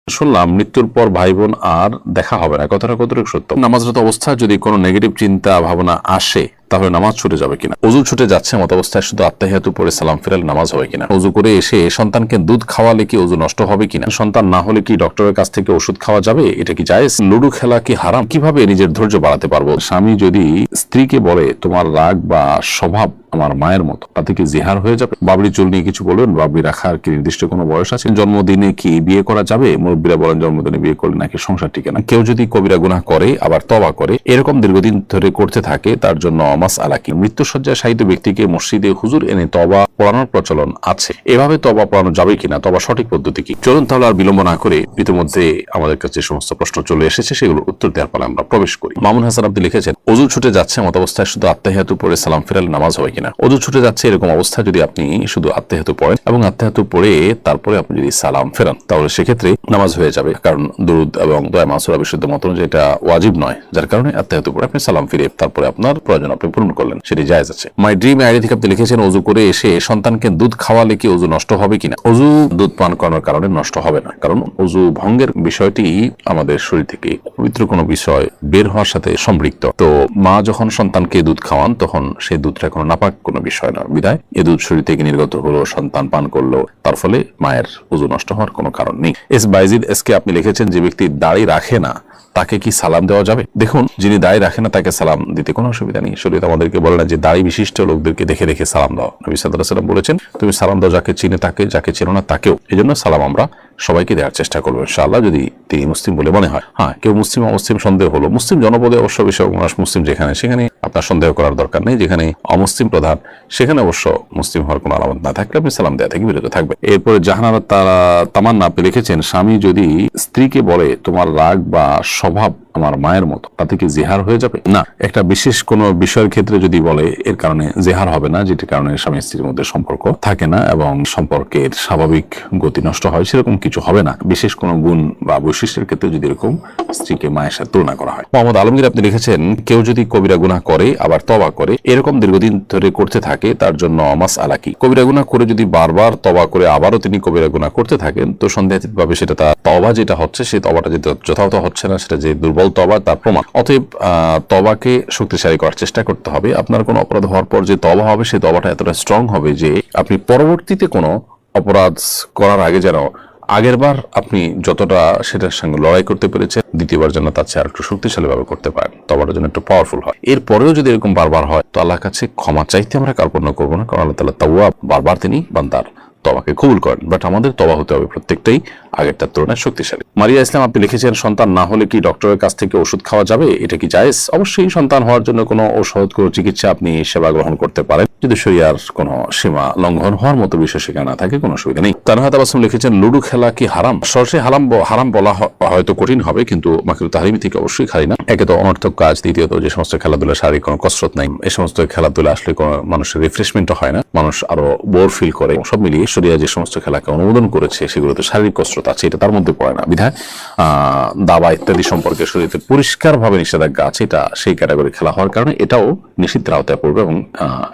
শুনলাম মৃত্যুর পর ভাই বোন আর দেখা হবে না, কথাটা কতটুকু সত্য? নামাজরত অবস্থায় যদি কোনো নেগেটিভ চিন্তা ভাবনা আসে তাহলে নামাজ ছুটে যাবে কিনা? অজু ছুটে যাচ্ছে মত অবস্থায় শুধু আত্তাহিয়াতু পড়ে সালাম ফিরালে নামাজ হবে কিনা? অজু করে এসে সন্তানকে দুধ খাওয়ালে কি অজু নষ্ট হবে কিনা? সন্তান না হলে কি ডক্টরের কাছ থেকে ওষুধ খাওয়া যাবে? এটা কি জায়েজ? লুডো খেলা কি হারাম? কিভাবে নিজের ধৈর্য বাড়াতে পারবো? স্বামী যদি স্ত্রীকে বলে তোমার রাগ বা স্বভাব আমার মায়ের মতো, তাতে কি জিহার হয়ে যাবে? বাবরি চুল নিয়ে কিছু বলবেন? বাবরি রাখার কি নির্দিষ্ট কোনো বয়স আছে? জন্মদিনে কি বিয়ে করা যাবে? মুরব্বীরা বলেন জন্মদিনে বিয়ে করলে নাকি সংসার টিকে না। কেউ যদি কবিরা গুনাহ করে আবার তওবা করে, এরকম দীর্ঘদিন ধরে করতে থাকে, তার জন্য মাসআলা কি? মৃত্যুশয্যায় শায়িত ব্যক্তিকে মসজিদে হুজুর এনে তওবা পড়ানোর প্রচলন আছে, এভাবে তওবা পড়ানো যাবে কিনা? তওবা সঠিক পদ্ধতি কি? চলুন তাহলে আর বিলম্ব না করে ইতিমধ্যে আমাদের কাছে সমস্ত প্রশ্ন চলে এসেছে, সেগুলোর উত্তর দেওয়ার পরে আমরা প্রবেশ করি। মামুন হাসান আপনি লিখেছেন অজু ছুটে যাচ্ছে মত অবস্থায় শুধু আত্তাহিয়াতু পড়ে সালাম ফিরালে নামাজ হবে কিনা? অজু ছুটে যাচ্ছে এরকম অবস্থায় যদি আপনি শুধু আত্তাহিয়াতু পড়েন এবং আত্তাহিয়াতু পড়ে তারপরে আপনি যদি সালাম ফেরান, তাহলে সেক্ষেত্রে নামাজ হয়ে যাবে, কারণ দুরুদ এবং দোয়া মাসুরা বিশুদ্ধ মত অনুযায়ী এটা ওয়াজিব নয়, যার কারণে আত্তাহিয়াতু পড়ে আপনি সালাম ফিরে তারপরে আপনার প্রয়োজন আপনি পূরণ করলেন, সেটি জায়েজ আছে। মাই ড্রিম আইডি থেকে আপনি লিখেছেন অজু করে এসে সন্তানকে দুধ খাওয়ালে কি অজু নষ্ট হবে কিনা? অজু দুধ পান করানোর কারণে নষ্ট হবে না, কারণ অজু ভঙ্গের বিষয়টি আমাদের শরীর থেকে পবিত্র কোনো বিষয় বের হওয়ার সাথে সম্পৃক্ত। তো মা যখন সন্তানকে দুধ খাওয়ান তখন সেই দুধটা কোনো নাপাক কোনো বিষয় না, বিধায় এ দুধ শরীর থেকে নির্গত হলো, সন্তান পান করলো, তার ফলে মায়ের অজু নষ্ট হওয়ার কোনো কারণ নেই। এস বাইজিদ এসকে আপনি লিখেছেন যে ব্যক্তি দাড়ি রাখে না তাকে কি সালাম দেওয়া যাবে? দেখুন, যিনি দাড়ি রাখে না তাকে সালাম দিতে কোনো অসুবিধা নেই। শরীয়ত আমাদেরকে বলে না যে দাড়ি বিশিষ্ট লোকদেরকে দেখে দেখে সালাম দাও। নবী সাল্লাল্লাহু আলাইহি ওয়াসাল্লাম বলেছেন তুমি সালাম দাও যাকে চিনে তাকে, যাকে চেনো না তাকেও। এই জন্য সালাম আমরা সবাইকে দেওয়ার চেষ্টা করবো ইনশাআল্লাহ, যদি তিনি মুসলিম বলে মনে হয়। হ্যাঁ, কেউ মুসলিম অমুসলিম সন্দেহ হলো, মুসলিম জনপদে অবশ্য বেশিরভাগ মানুষ মুসলিম, যেখানে সেখানে আপনার সন্দেহ করার দরকার নেই। যেখানে অমুসলিম প্রধান সেখানে অবশ্য মুসলিম হওয়ার কোনো আলামত না থাকলে আপনি সালাম দেওয়া থেকে বিরত থাকবে। এরপরে জাহানারা তামান্না আপনি লিখেছেন স্বামী যদি স্ত্রীকে বলে তোমার রাগ বা স্বভাব আমার মায়ের মতো, তাতে কি জিহার হয়ে যাবে? না, একটা বিশেষ কোন বিষয়ের ক্ষেত্রে যদি বলে এর কারণে জিহার হবে না, যেটির কারণে স্বামী স্ত্রীর মধ্যে সম্পর্ক থাকে না এবং সম্পর্কের স্বাভাবিক গতি নষ্ট হয়, সেরকম কিছু হবে না। বিশেষ কোন গুণ বা বৈশিষ্ট্যের ক্ষেত্রে যদি এরকম স্ত্রীকে মায়ের সাথে তুলনা করা হয়। মোহাম্মদ আলমগীর আপনি লিখেছেন কেউ যদি কবিরা গুনাহ করে আবার তওবা করে, এরকম দীর্ঘদিন ধরে করতে থাকে, তার জন্য মাসআলা কি? কবিরা গুনাহ করে যদি বারবার তওবা করে আবারও তিনি কবিরা গুনাহ করতে থাকেন, তো সন্দেহাতীতভাবে সেটা তার তওবা যেটা হচ্ছে সেই তওবাটা যেটা যথাযথ হচ্ছে না, সেটা যে দুর্বল তওবা তার প্রমাণ। অতএব তওবাকে শক্তিশালী করার চেষ্টা করতে হবে। আপনার কোনো অপরাধ হওয়ার পর যে তওবা হবে সেই তওবাটা এতটা স্ট্রং হবে যে আপনি পরবর্তীতে কোনো অপরাধ করার আগে যেন আগের বার আপনি যতটা সেটার সঙ্গে লড়াই করতে পেরেছেন, দ্বিতীয়বার যেন তার চেয়ে আর একটু শক্তিশালী ভাবে করতে পারেন, তওবাটা যেন একটু পাওয়ারফুল হয়। এরপরেও যদি এরকম বারবার হয় তো আল্লাহর কাছে ক্ষমা চাইতে আমরা কার্পণ্য করবো না, কারণ আল্লাহ তাআলা তাওয়াব, বারবার তিনি বান্দার তওবাকে কবুল করেন। বাট আমাদের তওবা হতে হবে প্রত্যেকটাই আগেরটার তুলনায় শক্তিশালী। মারিয়া ইসলাম আপনি লিখেছেন সন্তান না হলে কি ডক্টরের কাছ থেকে ওষুধ খাওয়া যাবে? এটা কি জায়েজ? অবশ্যই সন্তান হওয়ার জন্য কোনো ঔষধ, কোনো চিকিৎসা আপনি সেবা গ্রহণ করতে পারেন, যদি শরীয়তের কোনো সীমা লঙ্ঘন হওয়ার মতো বিষয় সেখানে না থাকে, কোনো অসুবিধা নেই। তানহা তাবাসসুম লিখেছেন লুডো খেলা কি হারাম? সরাসরি হারাম বলা হয়তো কঠিন হবে, কিন্তু মাকরুহ তাহরিমি থেকে অবশ্যই খালি না। একে তো অনর্থক কাজ, দ্বিতীয়ত যে সমস্ত খেলাধুলা শারীরিক কোনো কসরত নাই, এই সমস্ত খেলাধুলা আসলে কোনো মানুষের রিফ্রেশমেন্টও হয় না, মানুষ আরো বোর ফিল করে। সব মিলিয়ে শরীয়ত যে সমস্ত খেলাকে অনুমোদন করেছে সেগুলোতে শারীরিক কসরত আছে, এটা তার মধ্যে পড়ে না, বিধায় দাবা ইত্যাদি সম্পর্কে শরীয়তে পরিষ্কারভাবে নিষেধাজ্ঞা আছে, এটা সেই ক্যাটাগরি খেলা হওয়ার কারণে এটাও নিষিদ্ধের আওতায় পড়বে এবং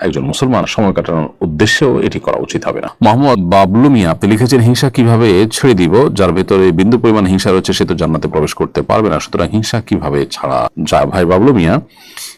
একজন মুসলমান সময় কাটানোর উদ্দেশ্যেও এটি করা উচিত হবে না। মোহাম্মদ বাবলু মিয়া আপনি লিখেছেন হিংসা কিভাবে ছেড়ে দিব? যার ভেতরে বিন্দু পরিমাণ হিংসা রয়েছে সে তো জান্নাতে প্রবেশ করতে পারবে না, সুতরাং হিংসা কিভাবে ছাড়া যায়? ভাই বাবলু মিয়া,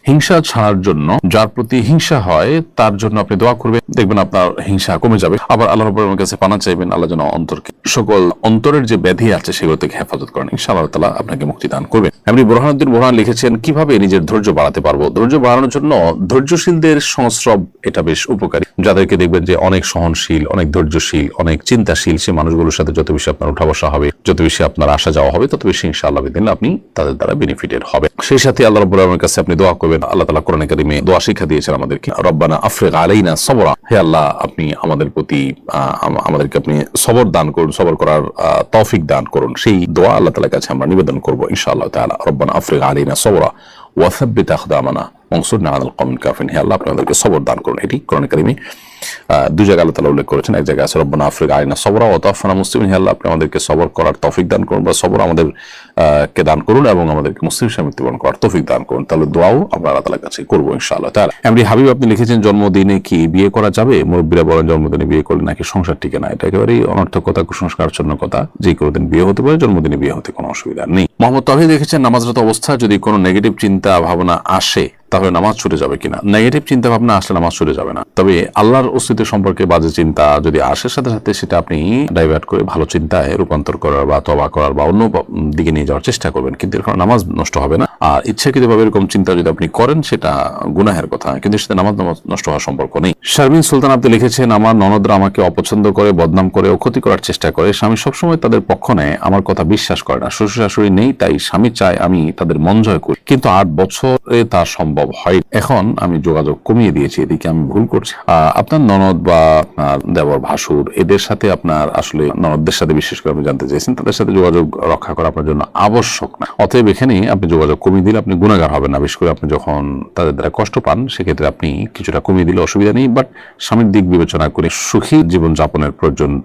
হিংসা ছাড়ার জন্য যার প্রতি হিংসা হয় তার জন্য আপনি দোয়া করবেন, দেখবেন আপনার হিংসা কমে যাবে। আবার আল্লাহ রাব্বুল আলামিনের কাছে পানা চাইবেন, আল্লাহ যেন অন্তরকে সকল অন্তরের যে ব্যাধি আছে সেগুলো থেকে হেফাজত করেন, ইনশাআল্লাহ আল্লাহ তাআলা আপনাকে মুক্তি দান করবেন। এমনি বুরহানুদ্দিন বুরহান লিখেছেন কিভাবে নিজের ধৈর্য বাড়াতে পারবো? ধৈর্য বাড়ানোর জন্য ধৈর্যশীলদের সংস্রব এটা বেশ উপকারী। যাদেরকে দেখবেন যে অনেক সহনশীল, অনেক ধৈর্যশীল, অনেক চিন্তাশীল, সেই মানুষগুলোর সাথে যত বেশি আপনার উঠা বসা হবে, যত বেশি আপনার আসা যাওয়া হবে, তত বেশি ইনশাআল্লাহ বিদিন আপনি তাদের দ্বারা বেনিফিটেড হবে। সেই সাথে আল্লাহ রাব্বুল আলামিনের কাছে আপনি দোয়া করবেন। আল্লাহ তাআলা কোরআনে কারীমে দোয়া শিক্ষা দিয়েছেন আমাদেরকে, রব্বানা আফরিগ আলাইনা সবরা, হে আল্লাহ আপনি আমাদের প্রতি আমাদেরকে আপনি সবর দান করুন, সবর করার তৌফিক দান করুন। সেই দোয়া আল্লাহ তাআলার কাছে আমরা নিবেদন করব ইনশাআল্লাহ তাআলা। রব্বানা আফরিগ আলাইনা সবরা ওয়া সাব্বিত আকদামানা ওয়ানসুরনা আলাল কওমিল কাফিরিন। হে আল্লাহ, আপনি আমাদেরকে সবর দান করুন। এটি কোরআন কারীমে দুই জায়গায় আল্লাহ তাআলা উল্লেখ করেছেন। এক জায়গায় আছে রব্বানা আফরিগ আলাইনা সবরা ওয়া তাওফানা মুসলিমিন। হে আল্লাহ, আপনি আমাদেরকে সবর করার তৌফিক দান করুন, বা সবর আমাদের কে দান করুন এবং আমাদেরকে মুসলিম হিসেবে মৃত্যুবরণ করার তৌফিক দান করুন। তাহলে দোয়াও আমরা আল্লাহ তাআলার কাছে করবো ইনশাআল্লাহ তাআলা। এমডি হাবিব আপনি লিখেছেন, জন্মদিনে কি বিয়ে করা যাবে? মুরব্বীরা বলেন জন্মদিনে বিয়ে করলে নাকি সংসার টিকে না। এটা একেবারেই অনর্থক কথা, কুসংস্কারচ্ছন্ন কথা। যে কোনো দিন বিয়ে হতে পারে, জন্মদিনে বিয়ে হতে কোনো অসুবিধা নেই। মোহাম্মদ তাওহীদ লিখেছেন, নামাজরত অবস্থায় যদি কোনো নেগেটিভ চিন্তা ভাবনা আসে তাহলে নামাজ ছুটে যাবে কিনা। নেগেটিভ চিন্তা ভাবনা আসলে নামাজ ছুটে যাবে না, তবে আল্লাহর অস্তিত্ব সম্পর্কে বাজে চিন্তা যদি আসে, সাথে সাথে সেটা আপনি ডাইভার্ট করে ভালো চিন্তায় রূপান্তর করার বা তওবা করার বা অন্য দিকে নিয়ে যাওয়ার চেষ্টা করবেন, কিন্তু এর নামাজ নষ্ট হবে না। আর ইচ্ছাকৃতভাবে এরকম চিন্তা যদি আপনি করেন সেটা গুনাহের কথা, কিন্তু সেটা নামাজ নষ্ট হওয়ার সম্পর্ক নেই। শারমিন সুলতান আপনি লিখেছেন, আমার ননদরা আমাকে অপছন্দ করে, বদনাম করে ও ক্ষতি করার চেষ্টা করে। স্বামী সবসময় তাদের পক্ষ নেয়, আমার কথা বিশ্বাস করে না। শ্বশুর শাশুড়ি নেই, তাই স্বামী চায় আমি তাদের মন জয় করি, কিন্তু 8 বছরে তা সম্ভব হয়। এখন আমি যোগাযোগ কমিয়ে দিয়েছি, এদিকে আমি ভুল করছি। আপনার ননদ বা আপনার দেবর ভাসুর এদের সাথে আপনার আসলে ননদদের সাথে বিশেষ করে আপনি জানতে চাইছেন, তাদের সাথে যোগাযোগ রক্ষা করা আপনার জন্য আবশ্যক না। অতএব এখানে আপনি যোগাযোগ কমিয়ে দিলে আপনি গুনাহগার হবেন না। বিশেষ করে আপনি যখন তাদের দ্বারা কষ্ট পান, সেক্ষেত্রে আপনি কিছুটা কমিয়ে দিলে অসুবিধা নেই, বাট স্বামীর দিক বিবেচনা করে সুখী জীবন যাপনের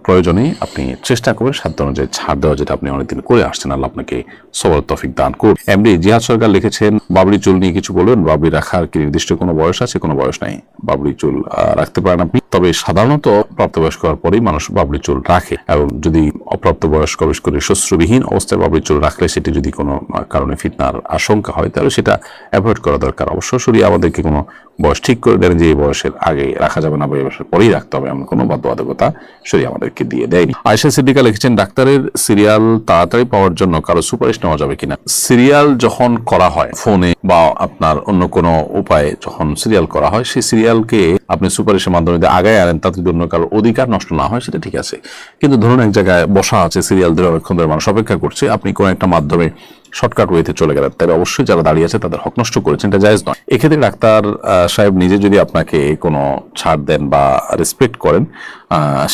প্রয়োজনে আপনি চেষ্টা করবেন সাধ্য অনুযায়ী ছাড় দেওয়া, যেটা আপনি অনেকদিন করে আসছেন। আল্লাহ আপনাকে সবর তৌফিক দান করুন। এমডি জিহাদ সরকার লিখেছেন, বাবরি চুল নিয়ে কিছু বলবেন। বাবরি রাখার কি নির্দিষ্ট কোনো বয়স আছে? কোনো বয়স নাই, বাবরি চুল রাখতে পারেন আপনি। তবে সাধারণত প্রাপ্তবয়স্ক হওয়ার পরেই মানুষ বাবরি চুল রাখে, এবং যদি অপ্রাপ্ত বয়স্ক বিশেষ করে শ্বশ্রবিহীন অবস্থায় বাবরি চুল রাখলে সেটি যদি কোনো কারণে ফিতনার আশঙ্কা হয়, তাহলে সেটা অ্যাভয়েড করা দরকার। অবশ্য শরীয়ত আমাদেরকে কোনো বয়স ঠিক করে দেন যে এই বয়সের আগে রাখা যাবে না বা এই বয়সের পরেই রাখতে হবে, এমন কোনো বাধ্যবাধকতা শরীয়ত আমাদেরকে দিয়ে দেয়নি। আয়েশা সিদ্দিকা লিখেছেন, ডাক্তারের সিরিয়াল তাড়াতাড়ি পাওয়ার জন্য কারো সুপারিশ নেওয়া যাবে কিনা। সিরিয়াল যখন করা হয় ফোনে বা আপনার অন্য কোনো উপায়ে, যখন সিরিয়াল করা হয়, সেই সিরিয়ালকে আপনি সুপারিশের মাধ্যমে আগায় আনেন, তাতে যদি অন্য কারোর অধিকার নষ্ট না হয় সেটা ঠিক আছে। কিন্তু ধরুন এক জায়গায় বসা আছে, সিরিয়াল ধরে অনেকক্ষণ ধরে মানুষ অপেক্ষা করছে, আপনি কোনো একটা মাধ্যমে শর্টকাট ওয়েতে চলে গেলেন, তাহলে অবশ্যই যারা দাঁড়িয়ে আছে তাদের হক নষ্ট করেছেন, এটা জায়েজ নয়। এক্ষেত্রে ডাক্তার সাহেব নিজে যদি আপনাকে কোনো ছাড় দেন বা রেসপেক্ট করেন,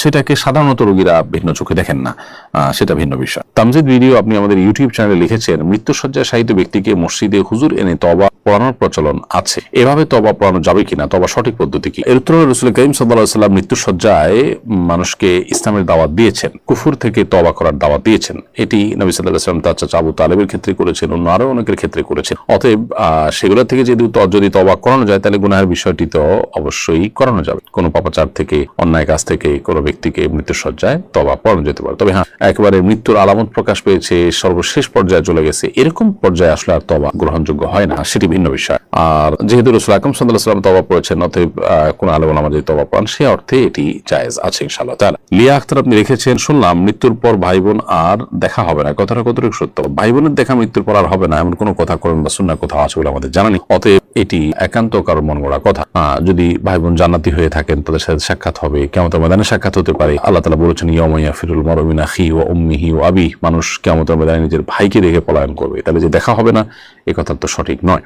সেটাকে সাধারণত রোগীরা ভিন্ন চোখে দেখেন না, সেটা ভিন্ন বিষয়। তামজিদ ভিডিও আপনি আমাদের ইউটিউব চ্যানেলে লিখেছেন, মৃত্যুসজ্জায় শায়িত ব্যক্তিকে মসজিদে হুজুর এনে তওবা পড়ানোর প্রচলন আছে, এভাবে তওবা পড়ানো যাবে কিনা, তওবা সঠিক পদ্ধতি কি? এর উত্তরে রাসূল করিম সাল্লাল্লাহু আলাইহি ওয়াসাল্লাম মৃত্যুসজ্জায় মানুষকে ইসলামের দাওয়াত দিয়েছেন, কুফর থেকে তওবা করার দাওয়াত দিয়েছেন। এটি নবী সাল্লাল্লাহু আলাইহি ওয়াসাল্লাম তার চাচা আবু তালেবের ক্ষেত্রে করেছেন, অন্য আরো অনেকের ক্ষেত্রে করেছেন। অতএব সেগুলো থেকে যদি তওবা করানো যায়, তাহলে গুনাহের বিষয়টি তো অবশ্যই করানো যাবে। কোনো পাপাচার থেকে, অন্যায় কাজ থেকে কোনো ব্যক্তিকে মৃত্যুসজ্জায় তওবা পড়ানো যেতে পারে। তবে হ্যাঁ, একেবারে মৃত্যুর আলামত প্রকাশ পেয়েছে, সর্বশেষ পর্যায়ে চলে গেছে, এরকম পর্যায়ে আসলে আর তওবা গ্রহণযোগ্য হয় না, সেটি ভিন্ন বিষয়। আর যেহেতু রাসূল আকরাম সাল্লাল্লাহু আলাইহি ওয়াসাল্লাম তওবা পড়েছেন, অতএব কোন আলেম ওলামা যদি তওবা পড়ান, সে অর্থে এটি জায়েজ আছে ইনশাআল্লাহ তাআলা। লিয়া আক্তার আপনি লিখেছেন, শুনলাম মৃত্যুর পর ভাই বোন আর দেখা হবে না, কথাটা কতটুকু সত্য? ভাই বোনের দেখা মৃত্যুর পর আর হবে না এমন কোনো কথা কোরআন বা সুন্নাহ কোথাও আছে বলে আমাদের জানা নেই। অতএব এটি একান্ত কারোর মন গড়া কথা। যদি ভাই বোন জান্নাতি হয়ে থাকেন, তাদের সাথে সাক্ষাৎ হবে, কিয়ামতের ময়দানে সাক্ষাৎ হতে পারে। আল্লাহ তাআলা বলেছেন, ইয়াউমা ইয়াফিরুল মারউ মিন আখিহি ওয়া উম্মিহি ওয়া আবিহি, মানুষ কিয়ামতের ময়দানে নিজের ভাইকে দেখে পলায়ন করবে। তাহলে যে দেখা হবে না, এই কথা তো সঠিক নয়।